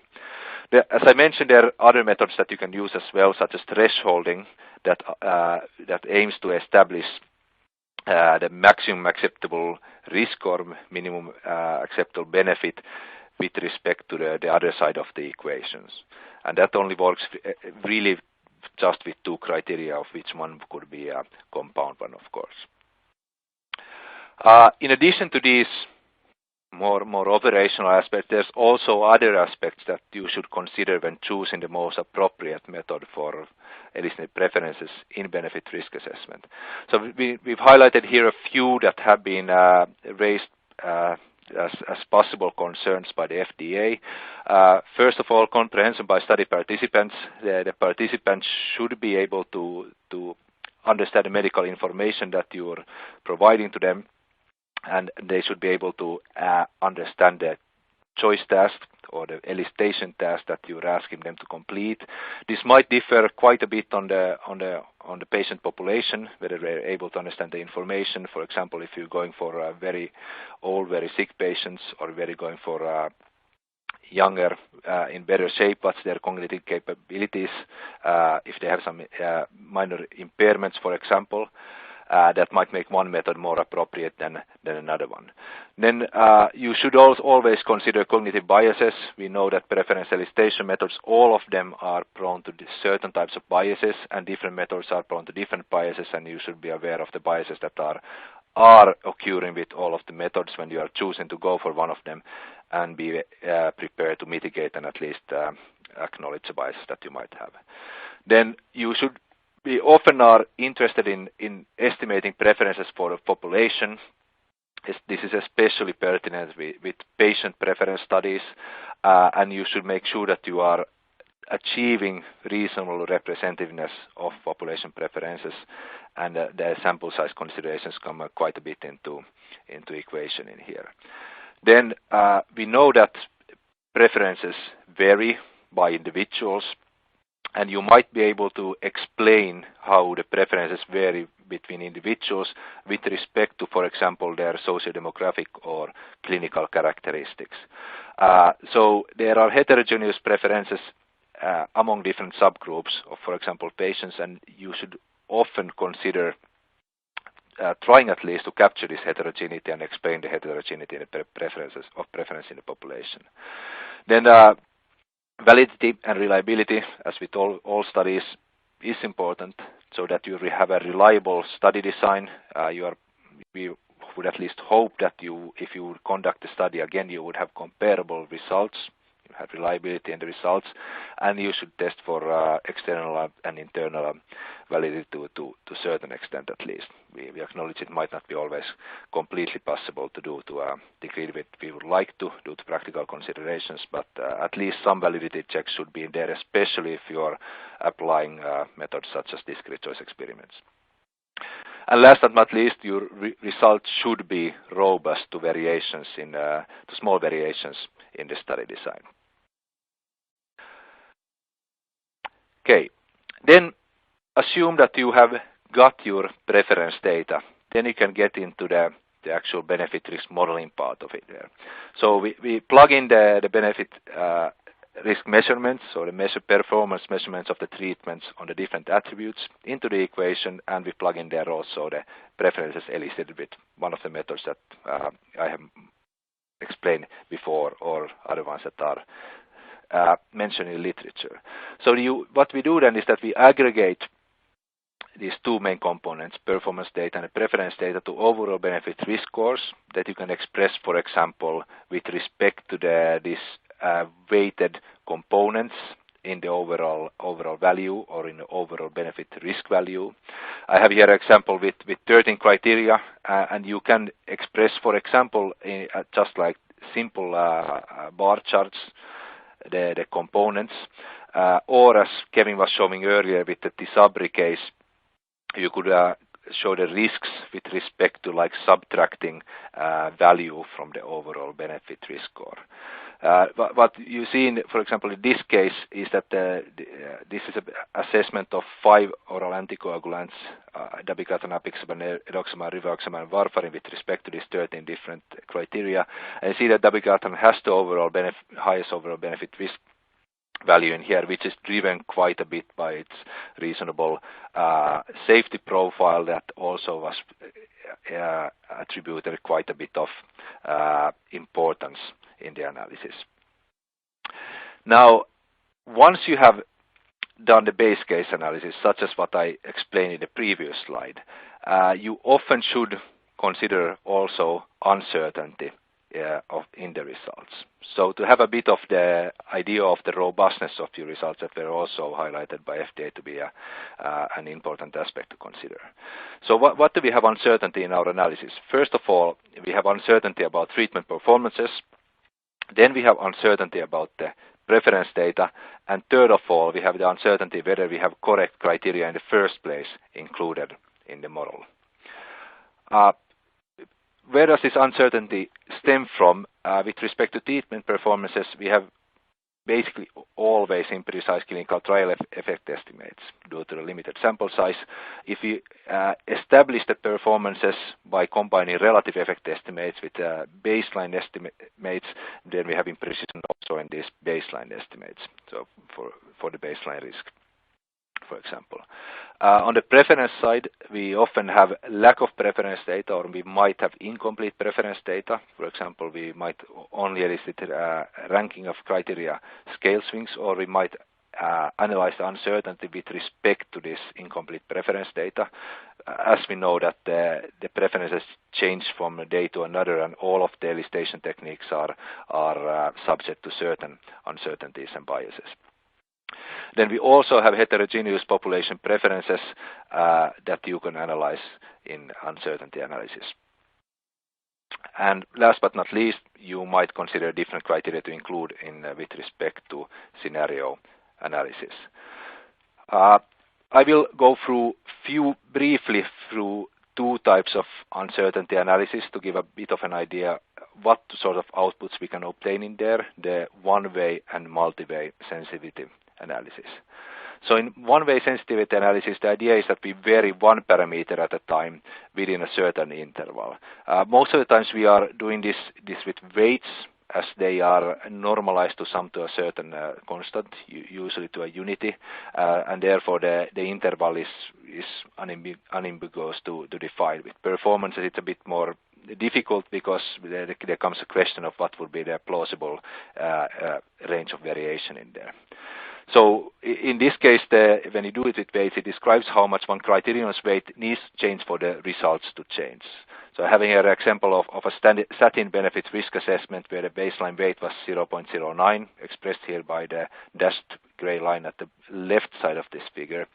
As I mentioned, there are other methods that you can use as well, such as thresholding, that aims to establish the maximum acceptable risk or minimum acceptable benefit with respect to the other side of the equations. And that only works really just with two criteria, of which one could be a compound one, of course. In addition to these more operational aspects, there's also other aspects that you should consider when choosing the most appropriate method for eliciting preferences in benefit risk assessment. So we've highlighted here a few that have been raised as possible concerns by the FDA. First of all, comprehension by study participants. The participants should be able to understand the medical information that you're providing to them, and they should be able to understand the choice task or the elicitation task that you're asking them to complete. This might differ quite a bit on the patient population, whether they're able to understand the information. For example, if you're going for very old, very sick patients, or very going for younger, in better shape, what's their cognitive capabilities, if they have some minor impairments, for example, that might make one method more appropriate than another one. Then you should also always consider cognitive biases. We know that preference elicitation methods, all of them are prone to certain types of biases, and different methods are prone to different biases, and you should be aware of the biases that are occurring with all of the methods when you are choosing to go for one of them, and be prepared to mitigate and at least acknowledge the biases that you might have. Then we often are interested in estimating preferences for a population. This is especially pertinent with patient preference studies, and you should make sure that you are achieving reasonable representativeness of population preferences, and the sample size considerations come quite a bit into equation in here. Then we know that preferences vary by individuals, and you might be able to explain how the preferences vary between individuals with respect to, for example, their socio-demographic or clinical characteristics. So there are heterogeneous preferences among different subgroups of, for example, patients, and you should often consider trying at least to capture this heterogeneity and explain the heterogeneity in the preference in the population. Then validity and reliability, as with all studies, is important, so that you have a reliable study design. We would at least hope that if you would conduct the study again, you would have comparable results. You have reliability in the results, and you should test for external and internal validity to a certain extent at least. We acknowledge it might not be always completely possible to do to a degree that we would like to due to practical considerations, but at least some validity checks should be in there, especially if you are applying methods such as discrete choice experiments. And last but not least, your results should be robust to variations to small variations in the study design. Okay, then assume that you have got your preference data. Then you can get into the actual benefit risk modeling part of it there. So we plug in the benefit risk measurements, or the performance measurements of the treatments on the different attributes into the equation, and we plug in there also the preferences elicited with one of the methods that I have explained before, or other ones that are mentioned in literature. So what we do then is that we aggregate these two main components, performance data and preference data, to overall benefit risk scores that you can express, for example, with respect to these weighted components in the overall value or in the overall benefit risk value. I have here an example with 13 criteria, and you can express, for example, just like simple bar charts, the components, or as Kevin was showing earlier with the Tisabri case, you could show the risks with respect to like subtracting value from the overall benefit risk score. What you see, for example, in this case is that this is an assessment of 5 oral anticoagulants, dabigatran, apixaban, edoxaban, rivaroxaban, and warfarin with respect to these 13 different criteria. And you see that dabigatran has the highest overall benefit risk value in here, which is driven quite a bit by its reasonable safety profile that also was attributed quite a bit of importance in the analysis. Now, once you have done the base case analysis, such as what I explained in the previous slide, you often should consider also uncertainty in the results. So to have a bit of the idea of the robustness of your results that were also highlighted by FDA to be an important aspect to consider. So what do we have uncertainty in our analysis? First of all, we have uncertainty about treatment performances. Then we have uncertainty about the preference data. And third of all, we have the uncertainty whether we have correct criteria in the first place included in the model. Where does this uncertainty stem from? With respect to treatment performances, we have basically always imprecise clinical trial effect estimates due to the limited sample size. If we establish the performances by combining relative effect estimates with baseline estimates, then we have imprecision also in these baseline estimates, so for the baseline risk, for example. On the preference side, we often have lack of preference data, or we might have incomplete preference data. For example, we might only elicit ranking of criteria scale swings, or we might analyze the uncertainty with respect to this incomplete preference data, as we know that the preferences change from a day to another, and all of the elicitation techniques are subject to certain uncertainties and biases. Then we also have heterogeneous population preferences that you can analyze in uncertainty analysis. And last but not least, you might consider different criteria to include with respect to scenario analysis. I will go briefly through two types of uncertainty analysis to give a bit of an idea what sort of outputs we can obtain in there, the one-way and multi-way sensitivity analysis. So in one-way sensitivity analysis, the idea is that we vary one parameter at a time within a certain interval. Most of the times we are doing this with weights, as they are normalized to sum to a certain constant, usually to a unity, and therefore the interval is unambiguous to define. With performances, it's a bit more difficult because there comes a question of what would be the plausible range of variation in there. So in this case, when you do it with weights, it describes how much one criterion's weight needs to change for the results to change. So having an example of a statin benefit risk assessment where the baseline weight was 0.09, expressed here by the dashed gray line at the left side of this figure.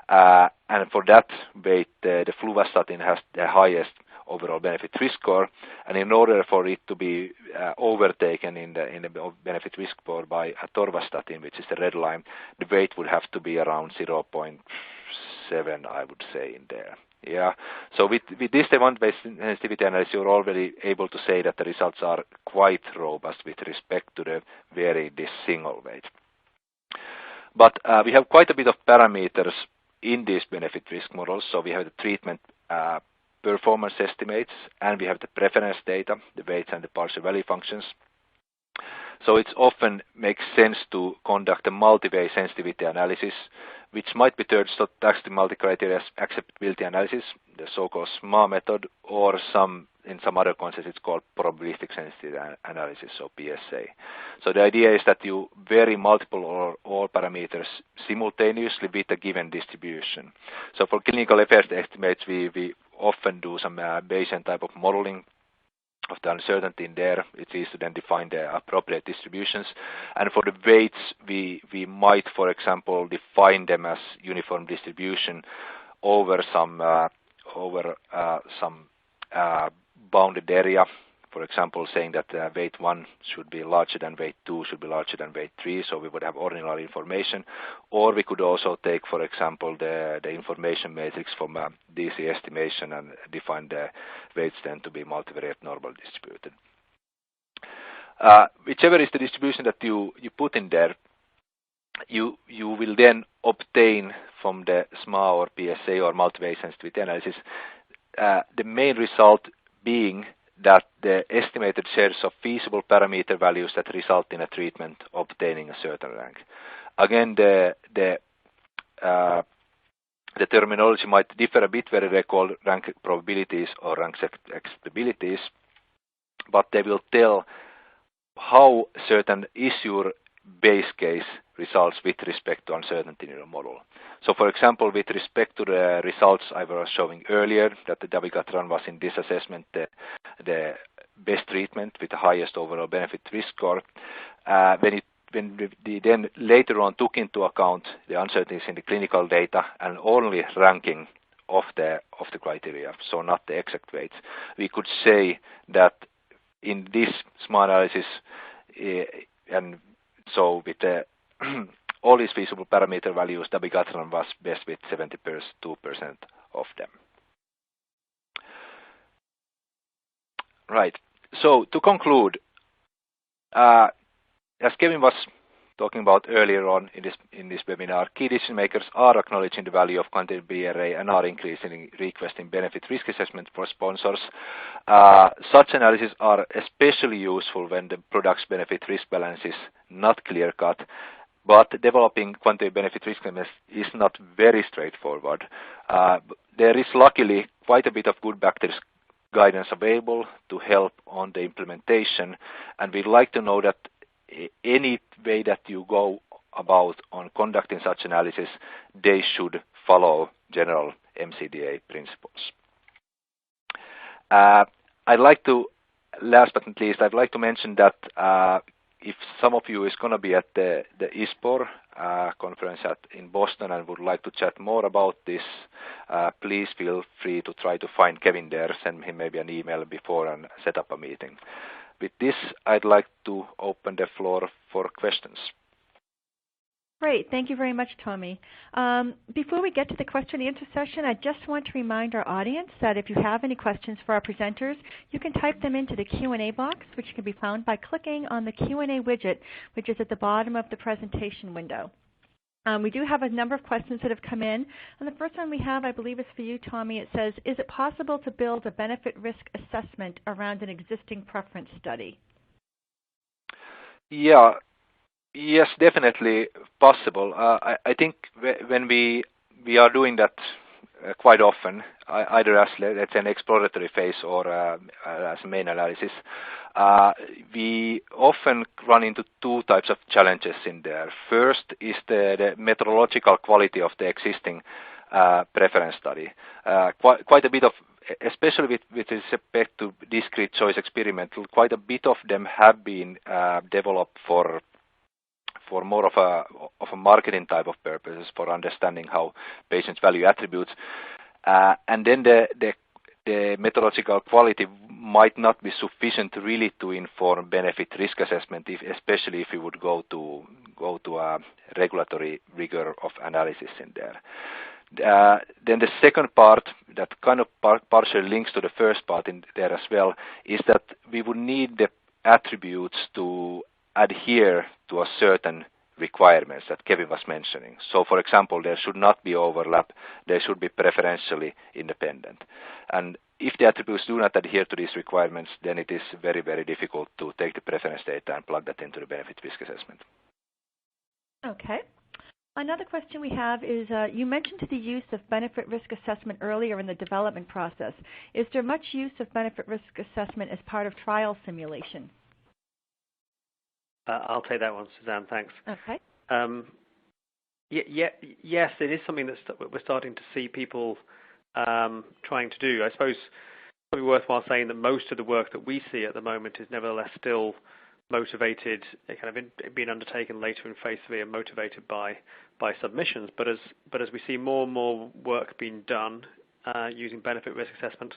And for that weight, the fluvastatin has the highest overall benefit risk score, and in order for it to be overtaken in the benefit risk score by atorvastatin, which is the red line, the weight would have to be around 0.7, I would say, in there. Yeah. So with this one-way sensitivity analysis, you're already able to say that the results are quite robust with respect to the vary this single weight. But we have quite a bit of parameters in these benefit risk models. So we have the treatment performance estimates, and we have the preference data, the weights and the partial value functions. So it often makes sense to conduct a multi-way sensitivity analysis, which might be termed stochastic multi-criteria acceptability analysis, the so-called SMA method, or in some other concepts it's called probabilistic sensitivity analysis, so PSA. So the idea is that you vary multiple or all parameters simultaneously with a given distribution. So for clinical effect estimates, we often do some Bayesian type of modeling of the uncertainty in there. It's easy to then define the appropriate distributions. And for the weights, we might, for example, define them as uniform distribution over some bounded area. For example, saying that weight 1 should be larger than weight 2, should be larger than weight 3, so we would have ordinal information. Or we could also take, for example, the information matrix from DC estimation and define the weights then to be multivariate normal distributed. Whichever is the distribution that you put in there, you will then obtain from the SMA or PSA or multi-way sensitivity analysis the main result being that the estimated shares of feasible parameter values that result in a treatment obtaining a certain rank. Again, the terminology might differ a bit whether they call rank probabilities or rank acceptabilities, but they will tell how certain is your base case results with respect to uncertainty in your model. So for example, with respect to the results I was showing earlier, that the dabigatran was in this assessment the best treatment with the highest overall benefit risk score, when we then later on took into account the uncertainties in the clinical data and only ranking of the criteria, so not the exact weights, we could say that in this small analysis, and so with the all these feasible parameter values, dabigatran was best with 72% of them. Right. So to conclude, as Kevin was talking about earlier on in this webinar, key decision makers are acknowledging the value of quantitative BRA and are increasingly requesting benefit risk assessment for sponsors. Such analyses are especially useful when the product's benefit risk balance is not clear cut, but developing quantitative benefit risk analysis is not very straightforward. There is luckily quite a bit of good practice guidance available to help on the implementation, and we'd like to know that any way that you go about on conducting such analysis, they should follow general MCDA principles. I'd like to, last but not least, I'd like to mention that if some of you is going to be at the ISPOR conference in Boston and would like to chat more about this, please feel free to try to find Kevin there, send him maybe an email before and set up a meeting. With this, I'd like to open the floor for questions. Great. Thank you very much, Tommy. Before we get to the question and answer session, I just want to remind our audience that if you have any questions for our presenters, you can type them into the Q&A box, which can be found by clicking on the Q&A widget, which is at the bottom of the presentation window. We do have a number of questions that have come in. And the first one we have, I believe, is for you, Tommy. It says, is it possible to build a benefit-risk assessment around an existing preference study? Yeah. Yes, definitely possible. I think when we are doing that quite often, either as let's say an exploratory phase or as a main analysis, we often run into two types of challenges in there. First is the methodological quality of the existing preference study. Quite a bit of, especially with respect to discrete choice experimental, quite a bit of them have been developed for more of a marketing type of purposes, for understanding how patients value attributes, and then the methodological quality might not be sufficient really to inform benefit risk assessment, especially if you would go to a regulatory rigor of analysis in there. Then the second part that kind of partially links to the first part in there as well is that we would need the attributes to adhere to a certain requirements that Kevin was mentioning. So, for example, there should not be overlap. They should be preferentially independent. And if the attributes do not adhere to these requirements, then it is very, very difficult to take the preference data and plug that into the benefit risk assessment. Okay. Another question we have is, you mentioned the use of benefit risk assessment earlier in the development process. Is there much use of benefit risk assessment as part of trial simulation? I'll take that one, Suzanne. Thanks. Okay. Yes, it is something that we're starting to see people trying to do. I suppose it's probably worthwhile saying that most of the work that we see at the moment is nevertheless still motivated, kind of being undertaken later in phase 3 and motivated by submissions. But as we see more and more work being done using benefit risk assessment,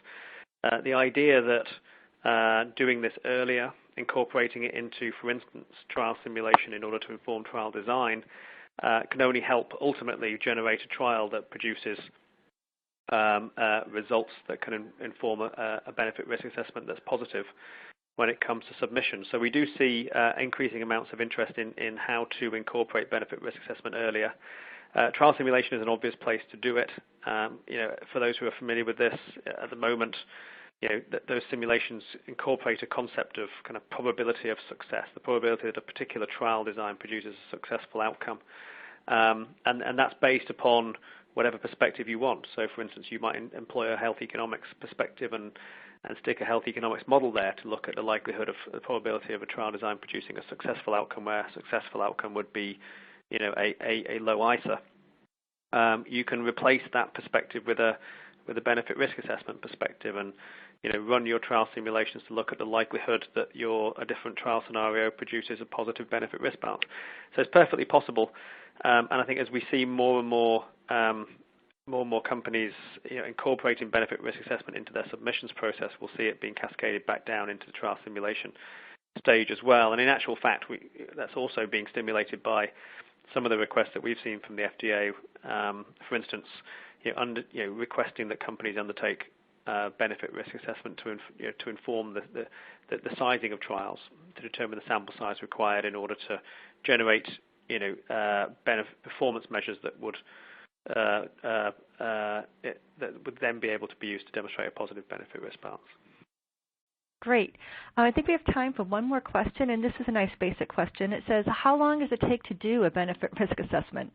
the idea that doing this earlier, incorporating it into, for instance, trial simulation in order to inform trial design, can only help ultimately generate a trial that produces results that can inform a benefit risk assessment that's positive when it comes to submission. So we do see increasing amounts of interest in how to incorporate benefit risk assessment earlier. Trial simulation is an obvious place to do it. For those who are familiar with this, at the moment, those simulations incorporate a concept of kind of probability of success, the probability that a particular trial design produces a successful outcome. And that's based upon whatever perspective you want. So, for instance, you might employ a health economics perspective and stick a health economics model there to look at the likelihood of the probability of a trial design producing a successful outcome, where a successful outcome would be, a low ISA. You can replace that perspective with a benefit risk assessment perspective and run your trial simulations to look at the likelihood that a different trial scenario produces a positive benefit risk balance. So it's perfectly possible, and I think as we see more and more companies incorporating benefit risk assessment into their submissions process, we'll see it being cascaded back down into the trial simulation stage as well. And in actual fact, that's also being stimulated by some of the requests that we've seen from the FDA, for instance, requesting that companies undertake benefit risk assessment to inform the sizing of trials, to determine the sample size required in order to generate performance measures that would then be able to be used to demonstrate a positive benefit risk balance. Great. I think we have time for one more question, and this is a nice basic question. It says, how long does it take to do a benefit risk assessment?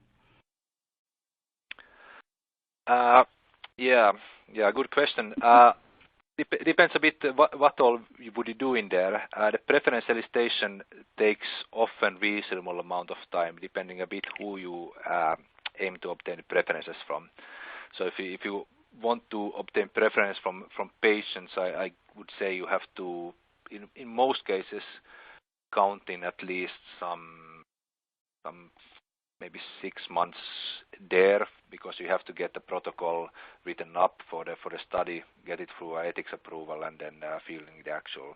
Good question. Depends a bit what all would you do in there. The preference elicitation takes often reasonable amount of time, depending a bit who you aim to obtain preferences from. So if you want to obtain preference from patients, I would say you have to, in most cases, count in at least some maybe 6 months there, because you have to get the protocol written up for the study, get it through ethics approval, and then filling the actual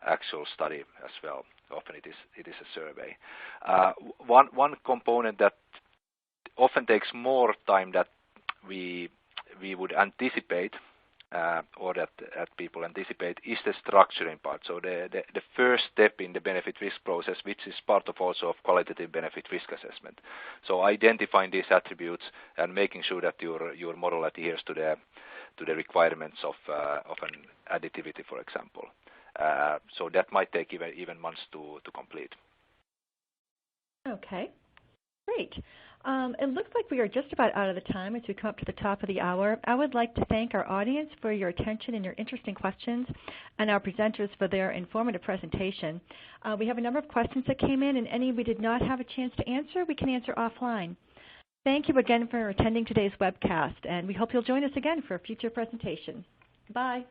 actual study as well. Often it is a survey. One component that often takes more time that we would anticipate or that people anticipate is the structuring part. So the first step in the benefit risk process, which is part of also of qualitative benefit risk assessment. So identifying these attributes and making sure that your model adheres to the requirements of an additivity, for example. So that might take even months to complete. Okay, great. It looks like we are just about out of the time as we come up to the top of the hour. I would like to thank our audience for your attention and your interesting questions, and our presenters for their informative presentation. We have a number of questions that came in, and any we did not have a chance to answer, we can answer offline. Thank you again for attending today's webcast, and we hope you'll join us again for a future presentation. Bye.